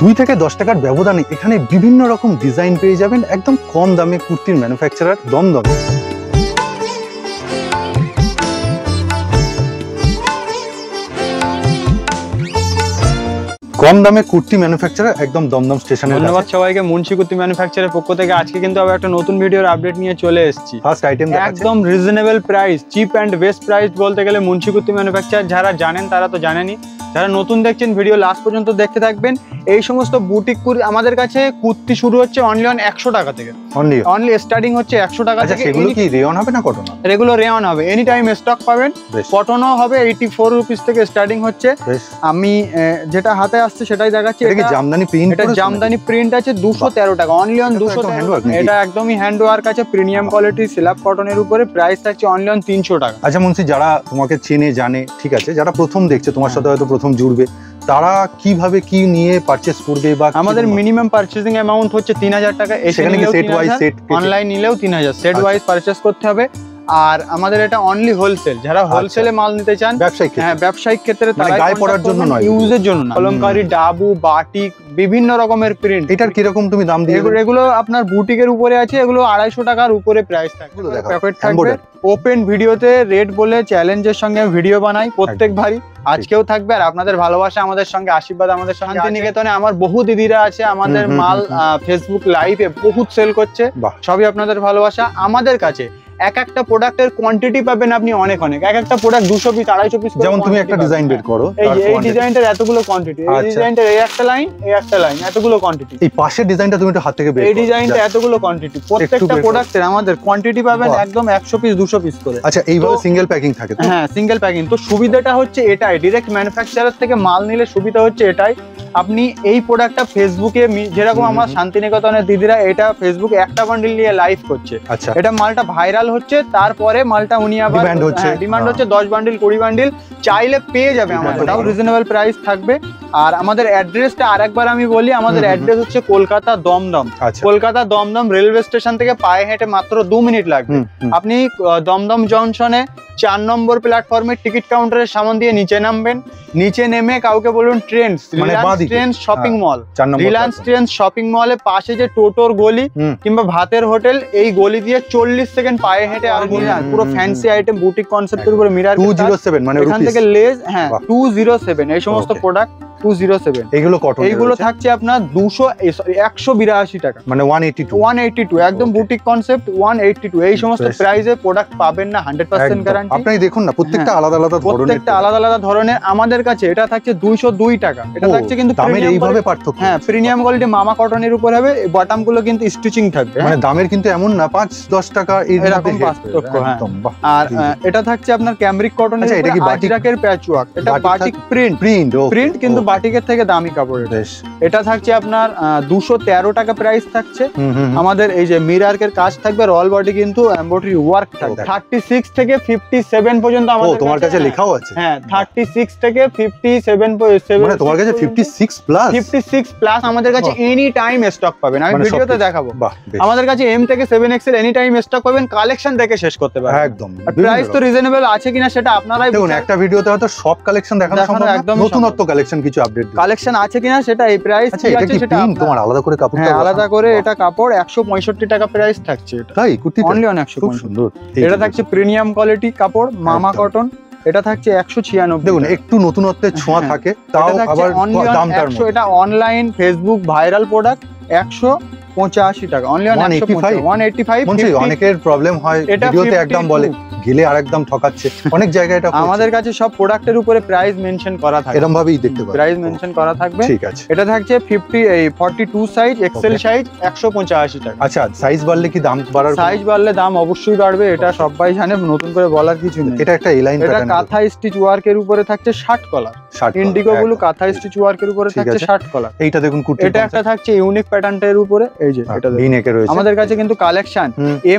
2 থেকে 10 টাকার ব্যবধানে এখানে বিভিন্ন রকম ডিজাইন পেয়ে যাবেন একদম কম দামে। কুর্তির ম্যানুফ্যাকচারার দমদম। কম দামে কুর্তি ম্যানুফ্যাকচারার একদম দমদম স্টেশনে। ধন্যবাদ সবাইকে। মুন্সি কুর্তি ম্যানুফ্যাকচারের পক্ষ থেকে আজকে কিন্তু আবার একটা নতুন ভিডিওর আপডেট নিয়ে চলে এসেছি। ফার্স্ট আইটেম একদম reasonable price, chip and best price বলতে গেলে মুন্সি কুর্তি ম্যানুফ্যাকচার। যারা জানেন তারা তো জানেনই, যারা নতুন দেখছেন ভিডিও লাস্ট পর্যন্ত দেখতে থাকবেন। এই সমস্ত বুটিক আমাদের কাছে কুর্তি শুরু হচ্ছে অনলি 100 টাকা থেকে। অনলি স্টার্টিং হচ্ছে 100 টাকা থেকে। সেগুলো কি রেয়ন হবে না কটন? রেগুলো রেয়ন হবে, এনি টাইম স্টক পাবেন। কটনও হবে 84 রুপিস থেকে স্টার্টিং হচ্ছে। আমি যেটা হাতে আসছে সেটাই দেখাচ্ছি। এটা জামদানি প্রিন্ট, এটা জামদানি প্রিন্ট আছে 213 টাকা, অনলি 213। এটা একদমই হ্যান্ড ওয়ার্ক আছে, প্রিমিয়াম কোয়ালিটি সিলাপ কটনের উপরে। প্রাইস থাকছে অনলি 300 টাকা। আচ্ছা মুন্সি, যারা তোমাকে চেনে জানে, ঠিক আছে, যারা প্রথম দেখছে তোমার সাথে হয়তো প্রথম জুড়বে, তারা কিভাবে কি নিয়ে পারচেজ করবে? বা আমাদের মিনিমাম পারচেজিং অ্যামাউন্ট হচ্ছে 3000 টাকা। সেখানে কি সেট ওয়াইজ, সেট অনলাইন নিলেও 3000, সেট ওয়াইজ পারচেজ করতে হবে। আর আমাদের এটা অনলি হোলসেল, যারা হোলসেলে মাল নিতে চান ব্যবসায়িক ক্ষেত্রে, তারা গায়ে পরার জন্য নয়, ইউজের জন্য না। কলমকারী, ডাবু, বাটিক, বিভিন্ন রকমের প্রিন্ট। এটার কি রকম তুমি দাম দিয়ে? এগুলো আপনার বুটিকের উপরে আছে, এগুলো 250 টাকার উপরে প্রাইস থাকবে। প্যাকেট থাকবে ওপেন ভিডিওতে রেট বলে চ্যালেঞ্জের সঙ্গে ভিডিও বানাই প্রত্যেকবারই, আজকেও থাকবে। আর আপনাদের ভালোবাসা আমাদের সঙ্গে, আশীর্বাদ আমাদের সঙ্গে। শান্তিনিকেতনে আমার বহু দিদিরা আছে, আমাদের মাল ফেসবুক লাইভে বহুত সেল করছে, সবই আপনাদের ভালোবাসা। আমাদের কাছে এক একটা প্রোডাক্টের কোয়ান্টিটি পাবেন আপনি অনেক। এক একটা প্রোডাক্ট 200 পিস 250 পিস। যেমন তুমি একটা ডিজাইন বের করো, এই ডিজাইনটার এতগুলো কোয়ান্টিটি, এই ডিজাইনটার এই একটা লাইন, এই একটা লাইন, এতগুলো কোয়ান্টিটি। এই পাশের ডিজাইনটা তুমি একটু হাত থেকে বের করো, এই ডিজাইনটা এতগুলো কোয়ান্টিটি। প্রত্যেকটা প্রোডাক্টের আমাদের কোয়ান্টিটি পাবেন একদম 100 পিস 200 পিস করে। আচ্ছা, এইভাবে সিঙ্গেল প্যাকিং থাকে তো? হ্যাঁ, সিঙ্গেল প্যাকিং। তো সুবিধাটা হচ্ছে এটাই, ডাইরেক্ট ম্যানুফ্যাকচারার থেকে মাল নিলে সুবিধা হচ্ছে এটাই। আপনি এই প্রোডাক্টটা ফেসবুকে, যেরকম আমার শান্তিনিকেতনের দিদিরা এটা ফেসবুকে একটা বান্ডিল নিয়ে লাইভ করছে, এটা মালটা ভাইরাল হচ্ছে, তারপরে মালটা উনি আবার ডিমান্ড হচ্ছে 10 বান্ডিল 20 বান্ডিল চাইলে পেয়ে যাবে আমাদের, তাও রিজনেবল প্রাইস থাকবে। আর আমাদের অ্যাড্রেসটা আরেকবার আমি বলি, আমাদের অ্যাড্রেস হচ্ছে কলকাতা দমদম। কলকাতা দমদম রেলওয়ে স্টেশন থেকে পায়ে হেঁটে মাত্র 2 মিনিট লাগবে। আপনি দমদম জংশনে 4 নম্বর প্ল্যাটফর্মের টিকিট কাউন্টারের সামনে দিয়ে নিচে নামবেন। নিচে নেমে কাউকে বলুন Trends, Reliance Trends shopping mall, Reliance Trends shopping মলে পাশে যে টোটোর গলি কিংবা ভাতের হোটেল, এই গলি দিয়ে 40 সেকেন্ড পায়ে হেঁটে আর পুরো ফ্যান্সি আইটেম বুটিক কনসেপ্টের উপরে মিরার 207 মানে এখান থেকে লেজ, হ্যাঁ 207 এই সমস্ত প্রোডাক্ট 207। এইগুলো কটন, এইগুলো থাকছে আপনার 182 টাকা, মানে 182 একদম বুটিক কনসেপ্ট 182। এই সমস্ত প্রাইসে প্রোডাক্ট পাবেন না, 100% গ্যারান্টি। আপনি দেখুন না, প্রত্যেকটা আলাদা আলাদা ধরনের, প্রত্যেকটা আলাদা আলাদা ধরনের। আমাদের কাছে এটা থাকছে 202 টাকা। এটা থাকছে কিন্তু দামের এইভাবে পার্থক্য। হ্যাঁ, প্রিমিয়াম কোয়ালিটি মামা কটনের উপর হবে। বটম গুলো কিন্তু স্টিচিং থাকবে, মানে দামের কিন্তু এমন না 5-10 টাকা এরকম পার্থক্য। আর এটা থাকছে আপনার ক্যামব্রিক কটনের, এটা কি বাটিকের প্যাচওয়ার্ক, এটা বাটিক প্রিন্ট কিন্তু বাটিকের থেকে দামি কাপড়। এটা থাকছে আপনার 213 টাকা প্রাইস থাকছে। আমাদের এই যে মিরারের কাজ থাকবে, রয়্যাল বডি কিন্তু এমব্রয়ডারি ওয়ার্ক থাকবে। 36 থেকে 57 পর্যন্ত আমাদের তোমার কাছে লেখাও আছে। হ্যাঁ, 36 থেকে 57 মানে তোমার কাছে 56 প্লাস আমাদের কাছে এনি টাইম স্টক পাবেন। আমি ভিডিওতে দেখাবো। আমাদের কাছে M থেকে 7XL এনি টাইম স্টক পাবেন, কালেকশন দেখে শেষ করতে পারবেন একদম। প্রাইস তো রিজনেবল আছে কিনা সেটা আপনারাই দেখুন। একটা ভিডিওতে হয়তো সব কালেকশন দেখানো সম্ভব না, নতুনত্ব কালেকশন কিছু আপডেট কালেকশন আছে কিনা সেটা, এই প্রাইস কি আছে সেটা তোমার আলাদা করে কাপড়, হ্যাঁ আলাদা করে। এটা কাপড় 165 টাকা প্রাইস থাকছে। এটা তাই কুর্তি অনলি 165। এটা থাকছে প্রিমিয়াম কোয়ালিটি কাপড় মামা কটন। এটা থাকছে 196। দেখুন একটু নতুনত্বের ছোঁয়া থাকে, তাও আবার দামটার মধ্যে। এটা অনলাইন ফেসবুক ভাইরাল প্রোডাক্ট 185 টাকা, অনলি 185। অনেকের প্রবলেম হয় ভিডিওতে একদম বলে, গেলে আরেকদম ঠকাচ্ছে অনেক জায়গায়। এটা আমাদের কাছে সব প্রোডাক্টের উপরে প্রাইস মেনশন করা থাকে, এরকম ভাবেই দেখতে পাবেন, প্রাইস মেনশন করা থাকবে। ঠিক আছে। এটা থাকছে 42 সাইজ এক্সেল সাইজ 185 টাকা। আচ্ছা, সাইজ বাড়লে কি দাম বাড়ার? সাইজ বাড়লে দাম অবশ্যই বাড়বে, এটা সবাই জানে, নতুন করে বলার কিছু নেই। এটা একটা এলাইন প্যাটার্ন, এটা কাঁথা স্টিচ ওয়ার্কের উপরে থাকছে 60 কলার, ইন্ডিগো গুলো কাঁথা স্টিচ ওয়ার্কের উপরে থাকছে 60 কলার। এইটা দেখুন কুর্তি, এটা একটা থাকছে ইউনিক প্যাটার্নের উপরে। এই যে এটা ভি নেকে রয়েছে। আমাদের কাছে কিন্তু কালেকশন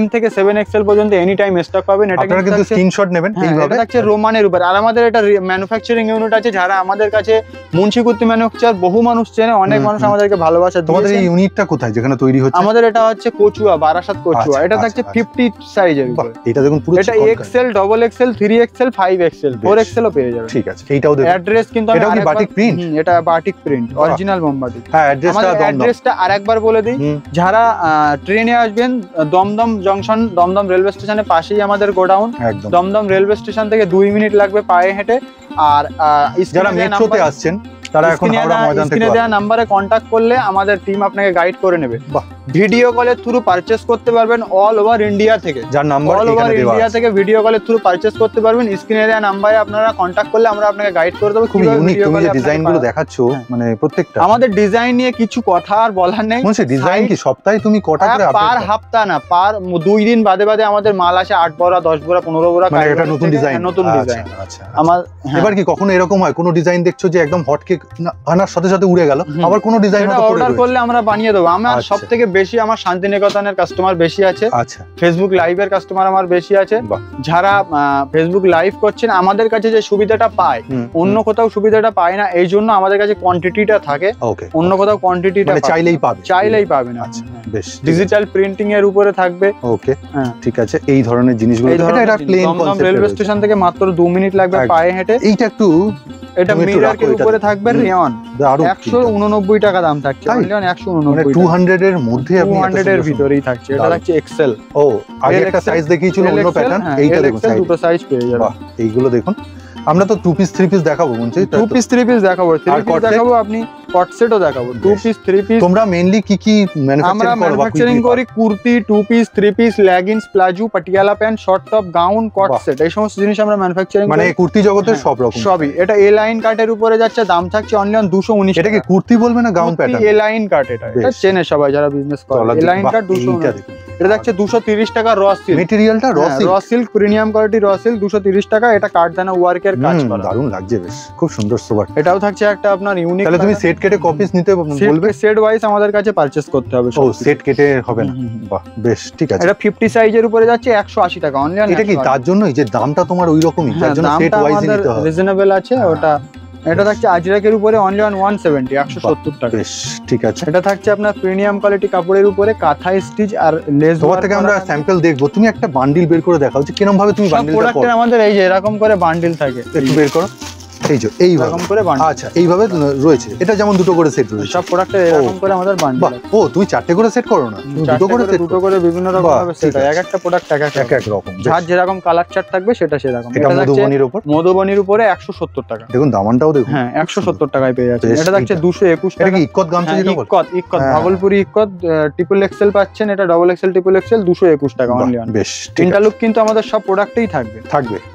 M থেকে 7XL পর্যন্ত এনি টাইম স্টক পাবেন। এটা আপনারা কিন্তু স্ক্রিনশট নেবেন এইভাবে। এটা থাকছে রোমানের উপর। আর আমাদের এটা ম্যানুফ্যাকচারিং ইউনিট আছে, যারা আমাদের কাছে মুন্সি কুর্তি ম্যানুফ্যাকচার বহু মানুষ চেনে, অনেক মানুষ আমাদেরকে ভালোবাসা। তোমাদের এই ইউনিটটা কোথায় যেখানে তৈরি হচ্ছে? আমাদের এটা হচ্ছে কচুয়া, বারাসাত কচুয়া। এটা থাকছে 50 সাইজের উপর। এটা দেখুন পুরো এটা Excel, double XL, 3XL, 5XL, 4XL ও পেয়ে যাবেন। ঠিক আছে, এইটাও দেখুন। অ্যাড্রেস কিন্তু এটা কি বাটিক প্রিন্ট? এটা বাটিক প্রিন্ট, অরিজিনাল মোমবাতি। হ্যাঁ, অ্যাড্রেসটা আরেকবার বলে দিই, যারা ট্রেনে আসবেন দমদম জংশন, দমদম রেলওয়ে স্টেশনের পাশেই আমাদের গোডাউন। দমদম রেলওয়ে স্টেশন থেকে 2 মিনিট লাগবে পায়ে হেঁটে। আর যারা মেট্রোতে আসছেন তারা এখন হাওড়া ময়দান থেকে স্ক্রিনে দেওয়া নম্বরে কন্টাক্ট করলে আমাদের টিম আপনাকে গাইড করে নেবে। ভিডিও কলের থ্রু পারচেজ করতে পারবেন অল ওভার ইন্ডিয়া থেকে। যার নাম্বার অল ওভার ইন্ডিয়া থেকে ভিডিও কলের থ্রু পারচেজ করতে পারবেন। স্ক্রিনে দেওয়া নম্বরে আপনারা কন্টাক্ট করলে আমরা আপনাকে গাইড করে দেব। খুব ইউনিক তুমি যে ডিজাইনগুলো দেখাচ্ছো, মানে প্রত্যেকটা আমাদের ডিজাইন নিয়ে কিছু কথা আর বলার নেই। মানে ডিজাইন কি সপ্তাহে তুমি কটা করে আপডেট? পার হপ্তা না, পার 2 দিন বাদে বাদে আমাদের মাল আসে 8 বড়া, 10 বড়া, 15 বড়া। মানে এটা নতুন ডিজাইন, নতুন ডিজাইন। আচ্ছা, আমার এবার কি কখনো এরকম হয় কোন ডিজাইন দেখছো যে একদম হটকেক আনার সাথে সাথে উড়ে গেল, আবার কোন ডিজাইন হয়তো অর্ডার করলে আমরা বানিয়ে দেব। আমার সবথেকে বেশি আমার শান্তিনিকেতনের কাস্টমার বেশি আছে। আচ্ছা, ফেসবুক লাইভের কাস্টমার আমার বেশি আছে। যারা ফেসবুক লাইভ করছেন আমাদের কাছে যে সুবিধাটা পায়, অন্য কোথাও সুবিধাটা পায় না, এই জন্য আমাদের কাছে কোয়ান্টিটিটা থাকে। অন্য কোথাও কোয়ান্টিটিটা চাইলেই পাবে না। আচ্ছা, বেশ। ডিজিটাল প্রিন্টিং এর উপরে থাকবে। ওকে, ঠিক আছে। এই ধরনের জিনিসগুলো এটা প্লেন কনসেপ্ট। রেলওয়ে স্টেশন থেকে মাত্র 2 মিনিট লাগবে পায়ে হেঁটে। এইটা একটু এটা মিররের উপরে থাকবে রিয়ন, 189 টাকা দাম থাকছে। অনলাইন 189, 200 এর মধ্যে, 200 এর ভিতরেই থাকছে। এটা থাকছে এক্সেল। ও, আগে একটা সাইজ দেখিয়েছিল অন্য প্যাটার্ন, এইটা দেখুন দুটো সাইজ পেয়ে যাবেন। বাহ, এইগুলো দেখুন। আমরা তো 2 পিস 3 পিস দেখাবো বলছি, 2 পিস 3 পিস দেখাবো, 3 পিস দেখাবো, আপনি কট সেটও দেখাবো। 2 পিস 3 পিস তোমরা মেইনলি কি ম্যানুফ্যাকচারিং করি? Kurti, 2 piece 3 piece, leggings, palazzo, Patiala pant, short top, gown, কট সেট, এই সমস্ত জিনিস আমরা ম্যানুফ্যাকচারিং করি। মানে কুর্তি জগতের সব রকম সবই। এটা এ লাইন কাটের উপরে যাচ্ছে, দাম থাকছে অনলাইন 219। এটা কি কুর্তি বলবে না gown pattern? A line cut, এটা চেনে সবাই যারা বিজনেস করে। A line cut 219। এটা যাচ্ছে 230 টাকা র সিল্ক। মেটেরিয়ালটা raw silk, premium quality raw silk, 230 টাকা। এটা কাঠদানা ওয়ার্কের কাজ করা, দারুণ লাগছে, বেশ খুব সুন্দর সোবার। এটাও থাকছে একটা আপনার ইউনিক। তাহলে তুমি সেট কেটে কপিস নিতে বলবে? সেট ওয়াইজ আমাদের কাছে পারচেজ করতে হবে। ও, সেট কেটে হবে না? বাহ, বেশ, ঠিক আছে। এটা 50 সাইজের উপরে যাচ্ছে 180 টাকা অনলাইন। এটা কি তার জন্যই যে দামটা তোমার ওই রকমই, তার জন্য সেট ওয়াইজ নিতে হবে? রিজনেবল আছে ওটা। এটা থাকছে আজরাকের উপরে অনলাইন 170, 170 টাকা। বেশ, ঠিক আছে। এটা থাকছে আপনার প্রিমিয়াম কোয়ালিটি কাপড়ের উপরে কাঁথা স্টিচ আর লেস। তোমার থেকে আমরা স্যাম্পল দেখবো। তুমি একটা বান্ডিল বের করে দেখাও যে কিরকম ভাবে তুমি বান্ডিলটা করো। আমাদের এই যে এরকম করে বান্ডিল থাকে, একটু বের করো। এই যে এইভাবে করে বান্ডিল। আচ্ছা, এইভাবে রয়েছে। এটা যেমন দুটো করে সেট রয়েছে সব প্রোডাক্টে এরকম করে আমাদের বান্ডিল। ও, তুমি 4টে করে সেট করো না? দুটো করে বিভিন্ন রকম ভাবে সেট হয়। এক একটা প্রোডাক্ট এক এক রকম, যার যেরকম কালার চার্ট থাকবে সেটা সেরকম। এটা মধুবনীর উপর, মধুবনীর উপরে 170 টাকা। দেখুন দামানটাও দেখুন। হ্যাঁ, 170 টাকায় পেয়ে যাচ্ছে। এটা থাকছে 221 টাকা। এটা কি ইক্কত গামছা যেটা বল? ইক্কত ভাগলপুরি ইক্কত ট্রিপল এক্সেল পাচ্ছেন। এটা ডবল এক্সেল, ট্রিপল এক্সেল 221 টাকা অনলাইন। বেশ, ইন্টারলুক কিন্তু আমাদের সব প্রোডাক্টেই থাকবে।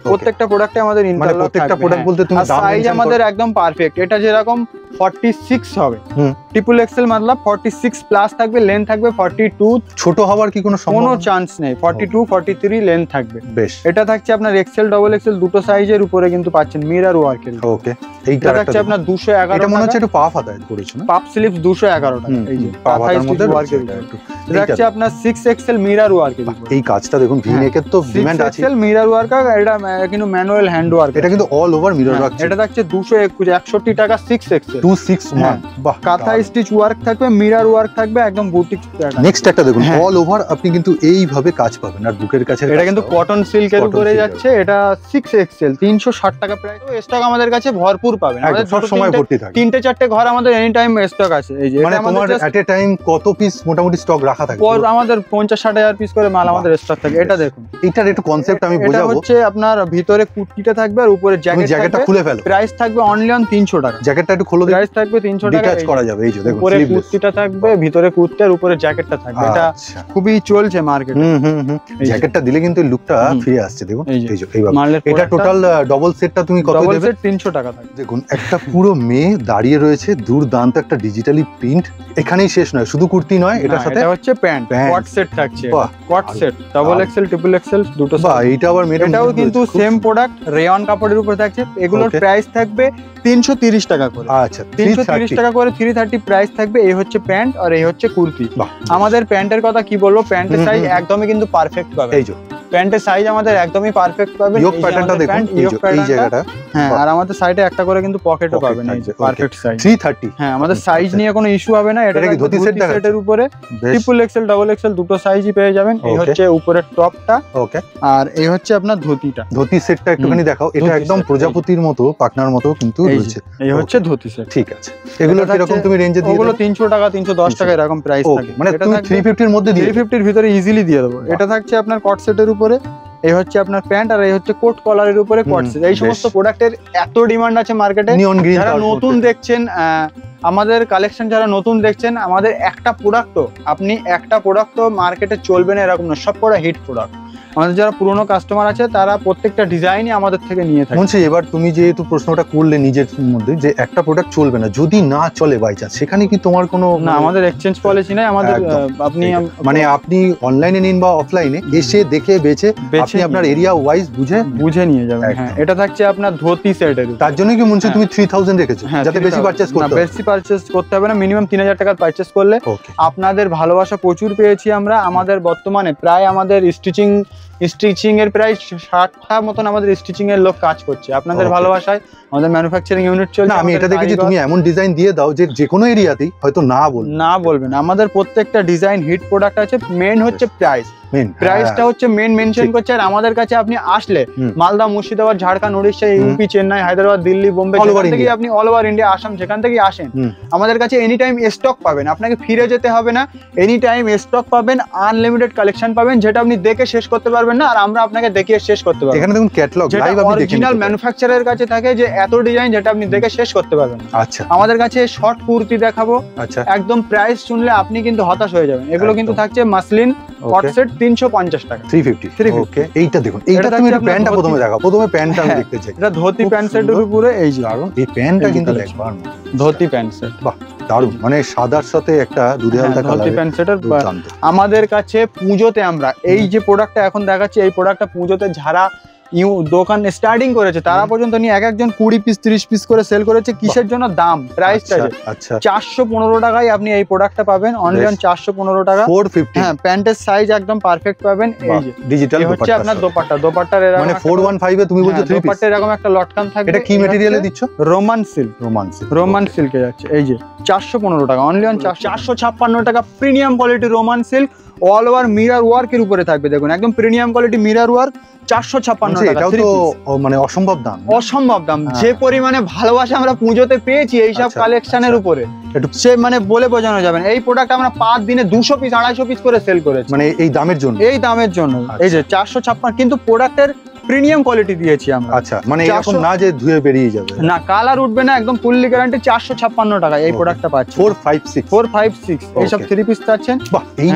প্রত্যেকটা প্রোডাক্টে আমাদের ইন্টারলুক থাকবে। প্রত্যেকটা প্রোডাক্ট বলতে তুমি দাম সাইজ আমাদের একদম পারফেক্ট। এটা যেরকম 46 হবে, ট্রিপল এক্সেল মতলব 46 প্লাস থাকবে, লেন্থ থাকবে 42। ছোট হওয়ার কি কোনো চান্স নেই। 42, 43 লেন্থ থাকবে। বেশ, এটা থাকছে আপনার এক্সেল, ডবল এক্সেল দুটো সাইজের উপরে কিন্তু পাচ্ছেন মিরর ওয়ার্কের। ওকে, এইটা থাকছে আপনার 211। এটা মনে হচ্ছে একটু পাফ আতায় করেছো না? পাফ স্লিপস 211 টাকা। এই যে পাফ আতার মধ্যে ওয়ার্কের। এটা থাকছে আপনার 6XL মিরর ওয়ার্কের। এই কাজটা দেখুন, ভি নেকের তো ডিমান্ড আছে। 6XL মিরর ওয়ার্ক, এটা কিন্তু ম্যানুয়াল হ্যান্ড ওয়ার্ক। এটা কিন্তু অল ওভার মিরর ওয়ার্ক। এটা থাকছে 261 টাকা 6XL 261। বাহ, কাঁথা স্টিচ ওয়ার্ক থাকবে, মিরর ওয়ার্ক থাকবে, একদম বুটিক প্যাটার্ন। নেক্সট একটা দেখুন, অল ওভার আপনি কিন্তু এইভাবে কাজ পাবেন। আর বুকের কাছে এটা কিন্তু কটন সিল্কের উপরে যাচ্ছে। এটা 6XL 360 টাকা প্রাইস। স্টক আমাদের কাছে ভরপুর পাবেন। আমাদের সব সময় ভর্তি থাকে। 3-4টে ঘর আমাদের এনি টাইম স্টক আছে। এই যে মানে তোমার এট এ টাইম কত পিস মোটামুটি স্টক রাখা থাকে? আমাদের 50-60 হাজার পিস করে মাল আমাদের স্টক থাকে। এটা দেখুন, এটার একটু কনসেপ্ট আমি বোঝাবো। এটা হচ্ছে আপনার ভিতরে কুর্তিটা থাকবে আর উপরে জ্যাকেটটা খুলে ফেলো। প্রাইস থাকবে অনলি অন 300 টাকা। জ্যাকেটটা একটু খুলে প্রাইস থাকবে 300 টাকা। ডিটাচ করা যাবে। এই যে দেখুন, উপরে কুর্তিটা থাকবে, ভিতরে কুর্তি আর উপরে জ্যাকেটটা থাকবে। এটা খুবই চলছে মার্কেটে। জ্যাকেটটা দিলে কিন্তু লুকটা ফিরে আসছে। দেখুন এই যে এইভাবে। এটা টোটাল ডবল সেটটা তুমি কত দেবে? ডবল সেট 300 টাকা থাকবে। দেখুন, একটা পুরো মেয়ে দাঁড়িয়ে রয়েছে, দুর্দান্ত একটা ডিজিটালি প্রিন্ট। এখানেই শেষ নয়, শুধু কুর্তি নয়, এটার সাথে এটা হচ্ছে প্যান্ট কোট সেট থাকছে। Coat set double XL, triple XL দুটো। বাহ, এইটা আবার মেয়েটা, এটাও কিন্তু সেম প্রোডাক্ট, রেয়ন কাপড়ের উপর থাকছে। এগুলোর প্রাইস থাকবে 330 টাকা করে। আচ্ছা, 330 টাকা করে 330 প্রাইস থাকবে। এই হচ্ছে প্যান্ট আর এই হচ্ছে কুর্তি। আমাদের প্যান্টের কথা কি বলবো, প্যান্টের সাইজ একদমই কিন্তু পারফেক্ট পাবে। এই যে প্যান্টের সাইজ আমাদের একদমই পারফেক্ট পাবেন। ইয়োক প্যাটার্নটা দেখুন, এই জায়গাটা। হ্যাঁ, আর আমাদের সাইডে একটা করে কিন্তু পকেটও পাবেন, এই যে পারফেক্ট সাইজ 330। হ্যাঁ, আমাদের সাইজ নিয়ে কোনো ইস্যু হবে না। এটা কি ধুতি সেটের উপরে ট্রিপল এক্সেল ডাবল এক্সেল দুটো সাইজই পেয়ে যাবেন। এই হচ্ছে উপরের টপটা, ওকে, আর এই হচ্ছে আপনার ধুতিটা। ধুতি সেটটা একটুখানি দেখাও। এটা একদম প্রজাপতির মতো, পাখনার মতো কিন্তু রয়েছে। এই হচ্ছে ধুতি সেট। ঠিক আছে, এগুলো কিরকম তুমি রেঞ্জে দিয়ে? ওগুলো 300 টাকা 310 টাকা এরকম প্রাইস থাকে। মানে তুমি 350 এর মধ্যে দিয়ে 350 এর ভিতরে ইজিলি দিয়ে দেবো। এটা থাকছে আপনার কট সেটের উপরে, এই হচ্ছে আপনার প্যান্ট, আর এই হচ্ছে কোট কলারের উপরে কট সেট। এই সমস্ত প্রোডাক্টের এত ডিমান্ড আছে মার্কেটে। নিয়ন গ্রিন, যারা নতুন দেখছেন আমাদের কালেকশন, যারা নতুন দেখছেন, আমাদের একটা প্রোডাক্টও মার্কেটে চলবে না এরকম না, সব কটা হিট প্রোডাক্ট। আমাদের যারা পুরনো কাস্টমার আছে তারা প্রত্যেকটা ডিজাইনই আমাদের থেকে নিয়ে থাকে। বলছি, এবার তুমি যেহেতু প্রশ্নটা করলে নিজের মধ্যে যে একটা প্রোডাক্ট চলবে না, যদি না চলে বাই চান্স, সেখানে কি তোমার কোনো? না, আমাদের এক্সচেঞ্জ পলিসি নাই আমাদের। আপনি মানে আপনি অনলাইনে নিন বা অফলাইনে, এসে দেখে বেছে আপনি আপনার এরিয়া ওয়াইজ বুঝে নিয়ে যাবেন। হ্যাঁ, এটা থাকছে আপনার ধুতি সেটের। তার জন্য কি মনে হচ্ছে তুমি 3000 রেখেছো, যাতে বেশি পারচেজ করতে হবে? বেশি পারচেজ করতে হবে না, মিনিমাম 3000 টাকার পারচেজ করলে। আপনাদের ভালোবাসা প্রচুর পেয়েছি আমরা। আমাদের বর্তমানে প্রায় আমাদের স্টিচিং এর প্রায় 60টা মতন আমাদের স্টিচিং এর লোক কাজ করছে। আপনাদের ভালোবাসায় আমাদের ম্যানুফ্যাকচারিং ইউনিট চলছে। আমি এটা দেখেছি, তুমি এমন ডিজাইন দিয়ে দাও যে কোনো এরিয়াতেই হয়তো না বলবেন। আমাদের প্রত্যেকটা ডিজাইন হিট প্রোডাক্ট আছে। মেন হচ্ছে প্রাইসটা হচ্ছে মেন মেনশন করছে। আর আমাদের কাছে আপনি আসলে মালদা, মুর্শিদাবাদ, ঝাড়খণ্ড, উড়িষ্যা, ইউপি, চেন্নাই, হায়দ্রাবাদ, দিল্লি, বোম্বে, যেখান থেকে আপনি অল ওভার ইন্ডিয়া, আসাম, যেখান থেকে আসেন, আমাদের কাছে এনি টাইম স্টক পাবেন। আপনাকে ফিরে যেতে হবে না, এনি টাইম স্টক পাবেন, আনলিমিটেড কালেকশন পাবেন, যেটা আপনি দেখে শেষ করতে পারবেন না, আর আমরা আপনাকে দেখিয়ে শেষ করতে পারবো। এখানে দেখুন ক্যাটালগ লাইভ আপনি দেখে অরিজিনাল ম্যানুফ্যাকচারারের কাছে থাকে যে এত ডিজাইন, যেটা আপনি দেখে শেষ করতে পারবেন। আচ্ছা, আমাদের কাছে শর্ট কুর্তি দেখাবো। আচ্ছা, একদম প্রাইস শুনলে আপনি কিন্তু হতাশ হয়ে যাবেন। এগুলো কিন্তু থাকছে মাসলিন কট সেট 350 টাকা। 350। ওকে, এইটা দেখুন, এইটা তুমি প্যান্টটা প্রথমে দেখাও। প্রথমে প্যান্টটা আমি দেখতে চাই। এটা ধুতি প্যান্ট সেটের উপরে, এই যে দারুন এই প্যান্টটা কিন্তু দেখবার ধুতি প্যান্ট সেট। বাহ, দারুন, মানে সাদার সাথে একটা দুধে হালকা কালার। ধুতি প্যান্ট সেটের আমাদের কাছে পুজোতে আমরা এই যে প্রোডাক্টটা এখন দেখাচ্ছি, এই প্রোডাক্টটা পুজোতে যারা দোকান স্টার্টিং করেছে তারা পর্যন্ত নিয়ে একজন 20 পিস 30 পিস করে সেল করেছে। কিসের জন্য? দাম, প্রাইসটা আচ্ছা 415 টাকায় আপনি এই প্রোডাক্টটা পাবেন, অনলি অন 415 টাকা। 450। হ্যাঁ, প্যান্টের সাইজ একদম পারফেক্ট পাবেন। এই যে ডিজিটাল হচ্ছে আপনার দোপাট্টার এরকম, মানে 415 এ তুমি বলছো 3 পিস। দোপাট্টার এরকম একটা লটকান থাকবে। এটা কি ম্যাটেরিয়ালে দিচ্ছ? রোমান সিল্কে যাচ্ছে। এই যে 415 টাকা, অনলি অন 456 টাকা। Premium quality Roman silk, all over mirror ওয়ার্কের উপরে থাকবে। দেখুন, একদম প্রিমিয়াম কোয়ালিটি মিরর ওয়ার্ক, 456 টাকা। এটাও তো মানে অসম্ভব দাম। যে পরিমাণে ভালোবাসা আমরা পুজোতে পেয়েছি এইসব কালেকশনের উপরে, সে মানে বলে বোঝানো যাবে না। এই প্রোডাক্ট আমরা 5 দিনে 200 পিস 250 পিস করে সেল করেছি, মানে এই দামের জন্য। এই যে 456, কিন্তু প্রোডাক্টের প্রিমিয়াম কোয়ালিটি দিয়েছি আমরা। আচ্ছা, মানে এরকম না যে ধুয়ে বেরিয়ে যাবে, না, কালার উঠবে না, একদম ফুললি গ্যারান্টি। 456 টাকা এই প্রোডাক্টটা পাচ্ছি। 456 এইসব 3 পিস পাচ্ছেন। বাহ,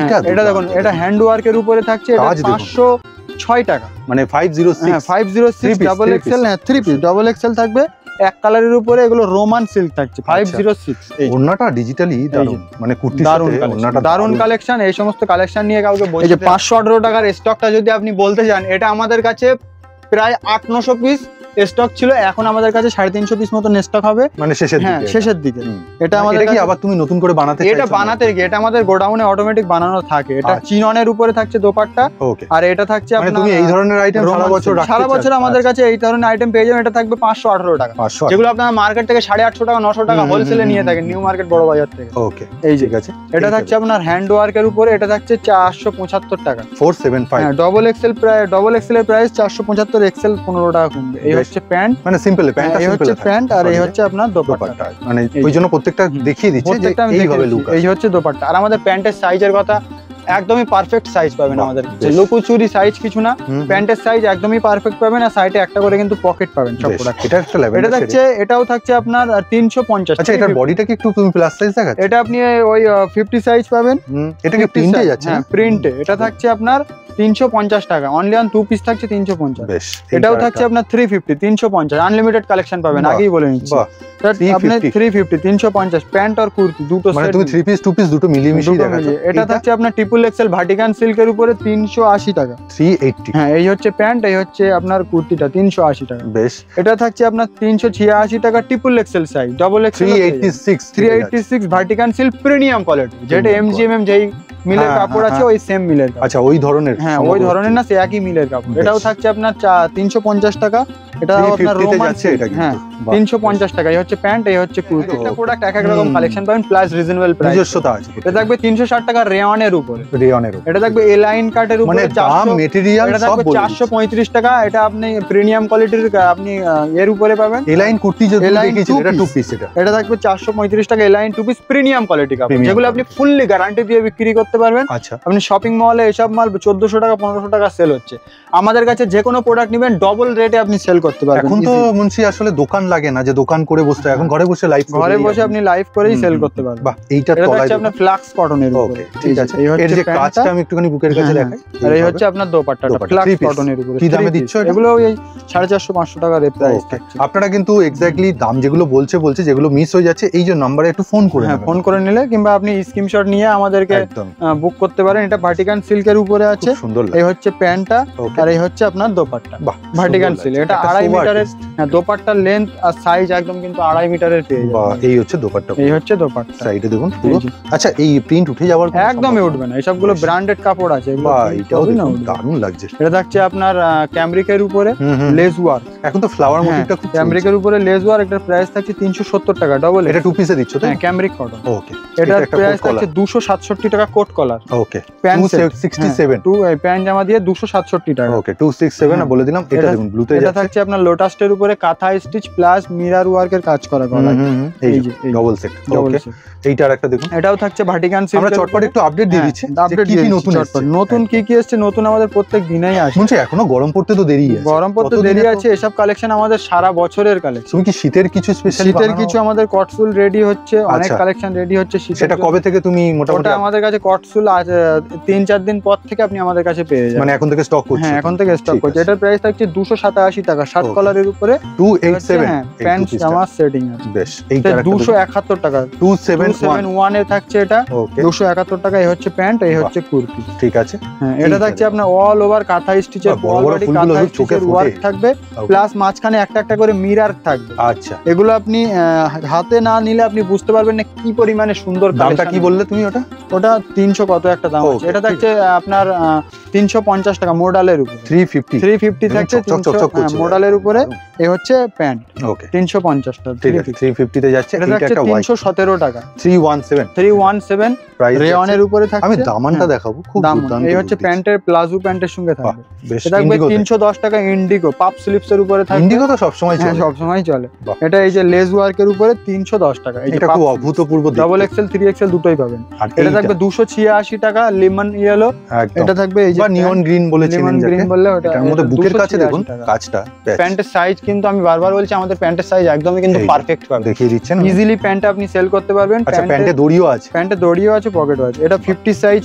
এটা দেখুন, এটা হ্যান্ড ওয়ার্কের উপরে থাকছে। এটা 506 টাকা, মানে 506 ডাবল এক্সেল। হ্যাঁ, 3 পিস ডাবল এক্সেল থাকবে এক কালারের উপরে। এগুলো রোমান সিল্ক থাকছে 506। ওন্নাটা ডিজিটালি দারুন, মানে কুর্তির সাথে ওন্নাটা দারুন কালেকশন। এই সমস্ত কালেকশন নিয়ে কাউকে বলতে, এই যে 518 টাকার স্টকটা যদি আপনি বলতে যান, এটা আমাদের কাছে প্রায় 800-900 পিস স্টক ছিল। এখন আমাদের কাছে 350 পিস মতো স্টক হবে, মানে শেষের দিকে। এটা আমাদের কি আবার তুমি নতুন করে বানাতে চাইছো? এটা বানাতে গিয়ে, এটা আমাদের গোডাউনে অটোমেটিক বানানো থাকে। এটা চিননের উপরে থাকছে দোপাট্টা, আর এটা থাকছে আপনার, তুমি এই ধরনের আইটেম সারা বছর আমাদের কাছে এই ধরনের আইটেম পেয়ে যাবেন। এটা থাকবে 518 টাকা, যেগুলো আপনারা মার্কেট থেকে 850 টাকা 900 টাকা হোলসেলে নিয়ে থাকেন, নিউ মার্কেট বড় বাজার থেকে। ওকে, এই ঠিক আছে। এটা থাকছে আপনার হ্যান্ড ওয়ার্কের উপরে। এটা থাকছে 475 টাকা, 475। হ্যাঁ, ডাবল এক্সেল এর প্রাইস 475, এক্সেল 15 টাকা কমবে। এই হচ্ছে প্যান্ট, মানে সিম্পল প্যান্ট, এই হচ্ছে প্যান্ট, আর এই হচ্ছে আপনার দোপাট্টা। মানে ওই জন্য প্রত্যেকটা দেখিয়ে দিচ্ছি যে এইভাবে লুক। এই হচ্ছে দোপাট্টা। আর আমাদের প্যান্টের সাইজের কথা, একদমই পারফেক্ট সাইজ পাবেন আমাদের। লুকোচুরি সাইজ কিছু না, প্যান্টের সাইজ একদমই পারফেক্ট পাবেন। আর সাইডে একটা করে কিন্তু পকেট পাবেন সব প্রোডাক্ট। এটা একটা লেভেল। এটা থাকছে, এটাও থাকছে আপনার 350। আচ্ছা, এটার বডিটা কি একটু তুমি প্লাস সাইজ দেখাচ্ছ? এটা আপনি ওই 50 সাইজ পাবেন। এটা কি প্রিন্টে যাচ্ছে? হ্যাঁ, প্রিন্টে। এটা থাকছে আপনার 350 টাকা, অনলি অন 2 পিস থাকছে 350। বেশ, এটাও থাকছে আপনার 350, 350 আনলিমিটেড কালেকশন পাবেন, আগেই বলে নিচ্ছি। আপনি 350 350 প্যান্ট আর কুর্তি দুটো সেট, মানে তুমি 3 পিস 2 পিস দুটো মিলিয়ে মিশিয়ে দেখাচ্ছ। এটা থাকছে আপনার ট্রিপল এক্সেল ভার্টিকান সিল্কের উপরে 380 টাকা, 380। হ্যাঁ, এই হচ্ছে প্যান্ট, এই হচ্ছে আপনার কুর্তিটা 380 টাকা। বেশ, এটা থাকছে আপনার 386 টাকা, triple XL size, double XL 386 ভার্টিকান সিল্ক প্রিমিয়াম কোয়ালিটি, যেটা এমজিএমএম যেই মিলের হ্যাঁ, কাপড় আছে, হ্যাঁ। ওই সেম মিলের কাপড়। আচ্ছা ওই ধরনের হ্যাঁ ওই ধরনের না, সে একই মিলের কাপড়। বেশ। এটাও থাকছে আপনার 350 টাকা। এটা আপনার 350 তে রোমান যাচ্ছে এটা কিন্তু। হ্যাঁ বাহ, 350 টাকা। এই হচ্ছে প্যান্ট, এই হচ্ছে কুর্তি। তো- একটা প্রোডাক্ট এক এক রকম হুম। কালেকশন পাবেন, প্লাস রিজনেবল প্রাইস। নিজস্বতা আছে এটা থাকবে 360 টাকা রেয়নের উপরে। রেয়নের এটা থাকবে এলাইন কাটের উপরে মানে দাম 400। মেটেরিয়াল এটা সব থাকবে বলে 435 টাকা। এটা আপনি প্রিমিয়াম কোয়ালিটির আপনি এর উপরে পাবেন। এলাইন কুর্তি যে Align দেখিয়েছিল two এটা টু piece। পিস এটা এটা থাকবে 435 টাকা এলাইন 2 পিস প্রিমিয়াম কোয়ালিটি কাপড়, Premium যেগুলো আপনি ফুললি গ্যারান্টি দিয়ে বিক্রি করতে পারবেন। আচ্ছা আপনি শপিং মলে এসব মাল 1400 টাকা 1500 টাকা সেল হচ্ছে। আমাদের কাছে যে কোনো প্রোডাক্ট নেবেন ডবল রেটে আপনি সেল করতে পারবেন। এখন তো easily। মুন্সি আসলে দোকান লাগে না যে দোকান করে বসতে হয়, এখন ঘরে বসে লাইভ ঘরে বসে আপনি লাইভ করেই সেল করতে পারবেন। বাহ এইটা এটা তলায় থাকছে আপনার ফ্লাক্স কটনের উপরে। ওকে ঠিক আছে এই এর হচ্ছে যে প্যান্টটা। কাজটা আমি একটুখানি বুকের কাছে হ্যাঁ, দেখাই আর এই হচ্ছে আপনার দোপাট্টাটা দোপাট্টা, ফ্লাক্স 3 piece। কটনের উপরে। কি দামে 3 দিচ্ছ piece। এটা? এগুলো ওই 450-500 টাকা রেট প্রাইস ওকে থাকছে। আপনারা কিন্তু এক্স্যাক্টলি দাম যেগুলো বলছে যেগুলো মিস হয়ে যাচ্ছে এই যে নাম্বারে একটু ফোন করে হ্যাঁ নেবেন। ফোন করে নিলে কিংবা আপনি স্ক্রিনশট নিয়ে আমাদেরকে একদম বুক করতে পারেন। এটা ভার্টিকান সিল্কের উপরে আছে। খুব সুন্দর এই লাগে হচ্ছে প্যান্টটা, ওকে আর এই হচ্ছে আপনার দোপাট্টা। বাহ ভার্টিকান সুন্দর সিল। লাগছে। এটা একটা 2.5 sober মিটারের। taste। হ্যাঁ দোপাট্টার লেন্থ আর সাইজ একদম কিন্তু 2.5 মিটারের পেয়ে বাহ যাবেন। এই হচ্ছে দোপাট্টা এই হচ্ছে দোপাট্টা। সাইডে দেখুন পুরো এই যে। আচ্ছা এই প্রিন্ট উঠে যাওয়ার কোনো একদমই সম্ভাবনা? উঠবে না, এসবগুলো বেশ। ব্র্যান্ডেড কাপড় আছে। এগুলো বাহ print এটাও করেই না দেখুন উঠবে। দারুণ লাগছে এটা থাকছে আপনার ক্যামব্রিকের উপরে হুম, হুম। Less work. এখন তো ফ্লাওয়ার হ্যাঁ মোটিভটা খুব চলছে। ক্যামব্রিকের উপরে লেস ওয়ার্ক। এটার প্রাইস থাকছে 370 টাকা ডবল। এটা টু পিসে দিচ্ছ তাই হ্যাঁ ক্যামব্রিক কটন। ওকে এটার একটা প্রাইস কোট কলার থাকছে 267 টাকা কোট কলার। ওকে প্যান্ট সেট 267 প্যান্ট জামা দিয়ে 267 টাকা। ওকে 267 হ্যাঁ। বলে দিলাম এটা এটা- দেখুন ব্লুতে এটা যাচ্ছে থাকছে আপনার লোটাসের উপরে কাঁথা স্টিচ প্লাস মিরর ওয়ার্কের কাজ করা গলায়। এই এই যে, এই যে। ডবল সেট Double ওকে set। এইটার একটা দেখুন এটাও থাকছে ভার্টিকান সিল্ক। আমরা চটপট একটু আপডেট দিয়ে দিচ্ছি যে আপডেট কি কি নতুন এসেছে নতুন কি কি এসেছে। নতুন আমাদের প্রত্যেক দিনেই আসে। শুনছি এখনো গরম পড়তে তো দেরি আছে গরম পড়তে কতদিনে দেরি তো- আছে। এসব কালেকশন আমাদের সারা বছরের কালেকশন। তুমি কি শীতের কিছু স্পেশাল শীতের কিছু আমাদের কটসুল রেডি হচ্ছে, অনেক আচ্ছা। কালেকশন রেডি হচ্ছে শীতের সেটা জন্য। কবে থেকে তুমি মোটামুটি ওটা আমাদের কাছে কটসুল আছে 3-4 দিন পর থেকে আপনি আমাদের কাছে পেয়ে যাবেন। মানে এখন থেকে স্টক করছো হ্যাঁ এখন থেকে স্টক ঠিক করছে। আছে। এটার প্রাইস থাকছে 287 টাকা 7 Okay. কলারের উপরে। 287 হ্যাঁ প্যান্ট জামা সেটিং আছে। বেশ এটা এইটার একটা 271 টাকা 271 271 এ থাকছে এটা। ওকে 271 টাকা। এই হচ্ছে প্যান্ট, এই হচ্ছে কুর্তি। ঠিক আছে হ্যাঁ এটা এইটা থাকছে আপনার অল ওভার কাঁথা স্টিচের বাহ, বড় বড় বডি ফুলগুলো কাঁথা খুব চোখে স্টিচের ফোটে। ওয়ার্ক থাকবে, Okay. প্লাস মাঝখানে একটা একটা করে মিরর থাকবে। আচ্ছা এগুলো আপনি হাতে না নিলে আপনি বুঝতে পারবেন না কি পরিমাণে সুন্দর দামটা collection। কি বললে তুমি ওটা ওটা 300 কত একটা দাম আছে। Okay, এটা ঠিক থাকছে আপনার 350 টাকা মডেলের উপরে। 350 350 থাকছে চকচক চকচক করছে মডেলের উপরে। এই হচ্ছে প্যান্ট ওকে 350 টাকা। ঠিক আছে 350 তে যাচ্ছে এটা এটা থাকছে একটা হোয়াইট 317 টাকা। 317 317 প্রাইস রেয়নের উপরে থাকছে। আমি দামানটা হ্যাঁ, দেখাবো খুব দাম দুর্দান্ত এই হচ্ছে লুক দিচ্ছে। প্যান্টের প্লাজো প্যান্টের সঙ্গে থাকবে। বেশ এটা থাকবে ইন্ডিগো 310 টাকা ইন্ডিগো পাপ স্লিপস এর উপরে থাকবে। ইন্ডিগো তো সব সময় হ্যাঁ চলে সব সময় চলে। বাহ। এটা এই যে লেস ওয়ার্কের উপরে 310 টাকা। এই যে এটা খুব অভূতপূর্ব ডাবল এক্সেল 3XL দুটোই পাবেন। আর এটা থাকবে 286 টাকা লেমন ইয়েলো। একদম এটা থাকবে এই যে বা নিয়ন গ্রিন বলেছিলেন লেমন যাকে গ্রিন বললে ওটা। এটার মধ্যে বুকের কাছে 286 দেখুন টাকা। কাজটা ব্যাস। প্যান্টের সাইজ কিন্তু আমি বারবার বলছি আমাদের প্যান্টের সাইজ একদমই কিন্তু এই যে, পারফেক্ট পাবেন। দেখিয়ে দিচ্ছেন ইজিলি প্যান্ট আপনি সেল করতে পারবেন। আচ্ছা প্যান্টে দড়িও আছে প্যান্টে দড়িও আছে, পকেটও আছে। এটা 50 সাইজ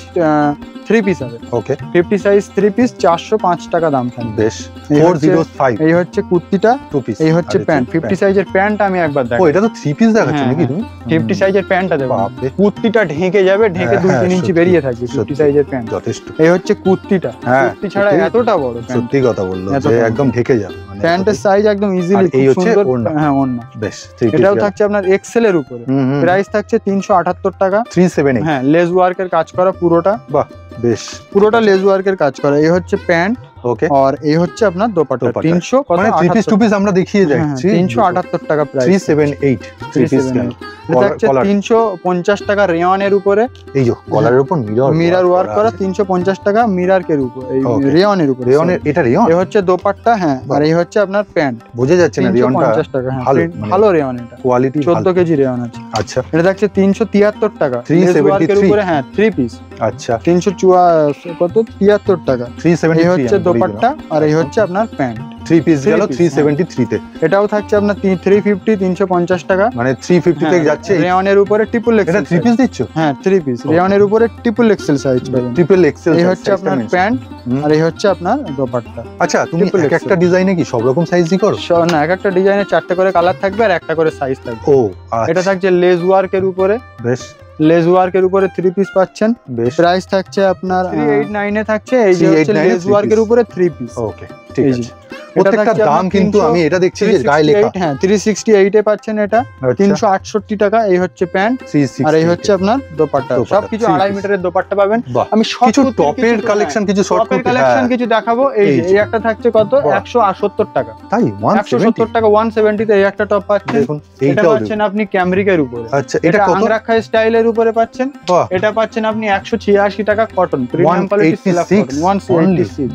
3 পিস হবে। ওকে 50 সাইজ 3 পিস 405 টাকা দাম থাকবে। বেশ এই হচ্ছে- 405 এই হচ্ছে কুর্তিটা, টু পিস এই হচ্ছে প্যান্ট। 50 সাইজের প্যান্ট আমি একবার ও দেখাই। এটা তো 3 পিস দেখাচ্ছ হ্যাঁ, নাকি হ্যাঁ। তুমি 50 সাইজের প্যান্টটা দেবো। বাপরে কুর্তিটা ঢেকে যাবে, ঢেকে হ্যাঁ, 2-3 হ্যাঁ, ইঞ্চি সত্যি, বেরিয়ে থাকবে 50 সত্যি। সাইজের প্যান্ট। যথেষ্ট এই হচ্ছে কুর্তিটা। হ্যাঁ, কুর্তি ছাড়া সত্যি। এতটা বড় প্যান্ট। সত্যি কথা বললো এত যে বড়। একদম ঢেকে যাবে মানে প্যান্টের সাইজ একদম ইজিলি আর এই খুব হচ্ছে সুন্দর। ওড়না। হ্যাঁ ওড়না। বেশ 3 পিস এটাও থাকছে আপনার এক্সেল এর উপরে। প্রাইস থাকছে 378 টাকা। 378 হ্যাঁ লেস ওয়ার্কের কাজ করা পুরোটা, বেশ পুরোটা লেস ওয়ার্কের কাজ করা। এই হচ্ছে প্যান্ট ওকে আর এই হচ্ছে আপনার দোপাট্টা। দোপাট্টা। 300 কত মানে 3 পিস 2 পিস আমরা দেখিয়ে যাচ্ছি 378 টাকা প্রাইস। 378 3 পিস 378 এটা হচ্ছে কলার 350 টাকা রেয়নের উপরে। এই যে কলারের উপর মিরর ওয়ার্ক করা 350 টাকা মিররকের উপর, এই Okay. রেয়নের উপরে। রেয়নের এটা রেয়ন এই হচ্ছে দোপাট্টা। হ্যাঁ আর এই হচ্ছে আপনার প্যান্ট। বোঝা যাচ্ছে না রেয়নটা 350 টাকা। হ্যাঁ ভালো, print মানে ভালো রেয়ন এটা। কোয়ালিটি 14 কেজি রেয়ন আছে। আচ্ছা এটা থাকছে 373 টাকা। 373 লেস ওয়ার্কের উপরে হ্যাঁ 3 পিস আচ্ছা 373 টাকা। 373 এই হচ্ছে দোপাট্টা আর এই হচ্ছে আপনার প্যান্ট। 3 পিস গেল 3 piece, 373 তে এটাও থাকছে আপনার 350 350 টাকা। মানে 350 তে যাচ্ছে রেয়নের উপরে ট্রিপল এটা এক্সেল। 3 পিস দিচ্ছ হ্যাঁ 3 পিস রেয়নের উপরে ট্রিপল এক্সেল সাইজ পাবেন। ট্রিপল এক্সেল এই হচ্ছে আপনার প্যান্ট আর এই হচ্ছে আপনার দোপাট্টা। আচ্ছা তুমি triple এক একটা ডিজাইনে কি সব রকম সাইজই করো না এক একটা ডিজাইনে 4টে করে কালার থাকবে আর একটা করে সাইজ থাকবে। ও এটা থাকছে লেস ওয়ার্কের উপরে। বেশ লেস ওয়ার্কের উপরে 3 পিস পাচ্ছেন। বেশ প্রাইস থাকছে আপনার 389 এ থাকছে। এই যে হচ্ছে 389 এ লেস 3 ওয়ার্কের piece। উপরে 3 পিস। ওকে ঠিক এই আছে যে প্রত্যেকটা দাম কিন্তু আমি এটা দেখছি যে গায়ে লেখা। হ্যাঁ 368 এ পাচ্ছেন এটা, 368 টাকা। এই হচ্ছে প্যান্ট, আর এই হচ্ছে আপনার দোপাট্টা। সবকিছু 2.5 মিটারের দোপাট্টা পাবেন। আমি কিছু টপের কালেকশন, কিছু শর্ট কালেকশন কিছু দেখাবো। এই যে এই একটা থাকছে কত, 170 টাকা। তাই 170 টাকা 170 তে এই একটা টপ পাচ্ছেন। দেখুন এটা এইটাও পাচ্ছেন আপনি ক্যামরিকের উপরে। আচ্ছা, এটা কত? আংরাখা স্টাইলের উপরে পাচ্ছেন। এটা পাচ্ছেন আপনি 186 টাকা cotton, premium quality silk cotton 186।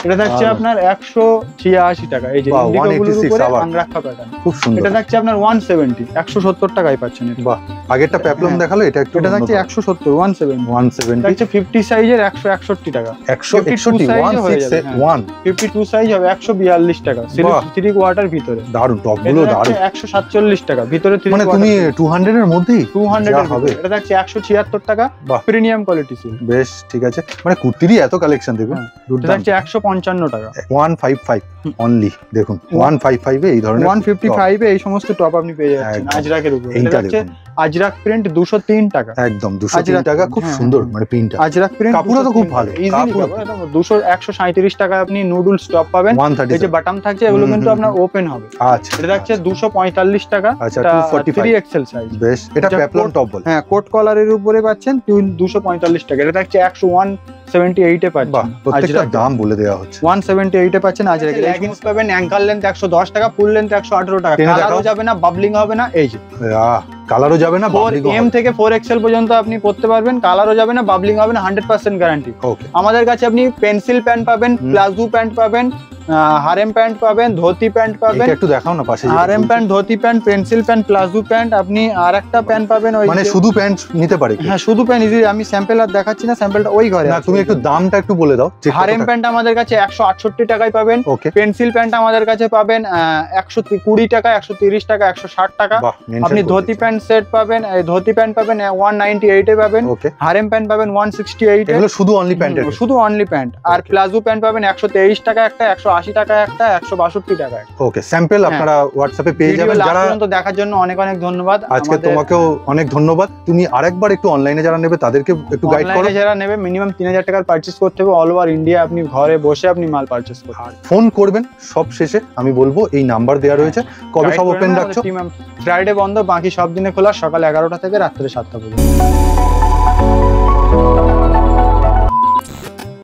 এটা থাকছে আপনার 186 টাকা। এই যে ইন্ডিগোগুলোর উপরে আংরাখা প্যাটার্ন, খুব সুন্দর। এটা থাকছে আপনার 170, 170 টাকায় পাচ্ছেন এটা। বাহ, আগেরটা পেপলম দেখালো, এটা একটু এটা থাকছে 170, 170 থাকছে 50 সাইজের 161 টাকা। 161 52 সাইজ হবে 142 টাকা, সিল্ক 3 কোয়ার্টার ভিতরে। দারুন, টপগুলো দারুন। 147 টাকা ভিতরে 3 মানে তুমি 200 এর মধ্যেই 200 এর হবে। এটা থাকছে 176 টাকা, প্রিমিয়াম কোয়ালিটি সিল্ক। বেশ, ঠিক আছে। মানে কুর্তিরই এত কালেকশন দেখুন। এটা থাকছে 155 টাকা, 155 অনলি। দেখুন 155 এ এই ধরনের 155 এ এই সমস্ত টপ আপনি পেয়ে যাচ্ছেন আজরাকের উপরে। এটা থাকছে আজরাক প্রিন্ট 203 টাকা, একদম 203 টাকা। খুব সুন্দর মানে প্রিন্টটা। আজরাক প্রিন্ট কাপড়টা তো খুব ভালো, ইজিলি একদম 137 টাকা আপনি নুডলস টপ পাবেন। এই যে বাটন থাকছে এগুলো কিন্তু আপনার ওপেন হবে। আচ্ছা, এটা থাকছে 245 টাকা। আচ্ছা 245 3XL সাইজ। বেশ, এটা পেপলম টপ বলে। হ্যাঁ, কোট কলারের উপরে পাচ্ছেন 245 টাকা। এটা থাকছে 178 এ পাচ্ছেন। প্রত্যেকটা দাম বলে দেওয়া হচ্ছে। 178 এ পাচ্ছেন আজরাক। লেগিংস পাবেন অ্যাঙ্কল লেন্থ 110 টাকা, ফুল লেন্থ 118 টাকা। কালারও যাবে না, বাবলিং হবে না। এই যে কালারও যাবে না, বাবলিং হবে। 4M থেকে 4XL পর্যন্ত আপনি পড়তে পারবেন। কালারও যাবে না, বাবলিং হবে না, 100% গ্যারান্টি। ওকে, আমাদের কাছে আপনি পেন্সিল প্যান্ট পাবেন, প্লাজো প্যান্ট পাবেন, হারেম প্যান্ট পাবেন, ধুতি প্যান্ট পাবেন। একটু দেখাও না পাশে। Harem pant, dhoti pant, pencil pant, palazzo pant. আপনি আরেকটা প্যান্ট পাবেন, ওই মানে শুধু প্যান্ট নিতে পারে? হ্যাঁ, শুধু প্যান্ট। ইজি, আমি স্যাম্পল আর দেখাচ্ছি না, স্যাম্পলটা ওই ঘরে। না, তুমি একটু দামটা একটু বলে দাও। হারেম প্যান্ট আমাদের কাছে 168 টাকায় পাবেন। ওকে, পেন্সিল প্যান্ট আমাদের কাছে পাবেন 120 টাকা, 130 টাকা, 160 টাকা। আপনি ধুতি প্যান্ট সেট পাবেন, এই ধুতি প্যান্ট পাবেন 198 এ পাবেন। ওকে, হারেম প্যান্ট পাবেন 168 এ। এগুলো শুধু অনলি প্যান্টের? শুধু অনলি প্যান্ট। আর প্লাজো প্যান্ট পাবেন 123 টাকা একটা, 180 টাকা একটা, 162 টাকা। ওকে, স্যাম্পল আপনারা হোয়াটসঅ্যাপে পেয়ে যাবেন। যারা পর্যন্ত দেখার জন্য অনেক অনেক ধন্যবাদ। আজকে তোমাকেও অনেক ধন্যবাদ। তুমি আরেকবার একটু অনলাইনে যারা নেবে তাদেরকে একটু গাইড করো। অনলাইনে যারা নেবে মিনিমাম 3000 টাকার পারচেজ করতে হবে। অল ওভার ইন্ডিয়া আপনি ঘরে বসে আপনি মাল পারচেজ করতে পারবেন। ফোন করবেন সব শেষে, আমি বলবো এই নাম্বার দেওয়া রয়েছে। কবে সব ওপেন রাখছো? ফ্রাইডে বন্ধ, বাকি সব দিনে খোলা, সকাল 11টা থেকে রাত্রে 7টা পর্যন্ত।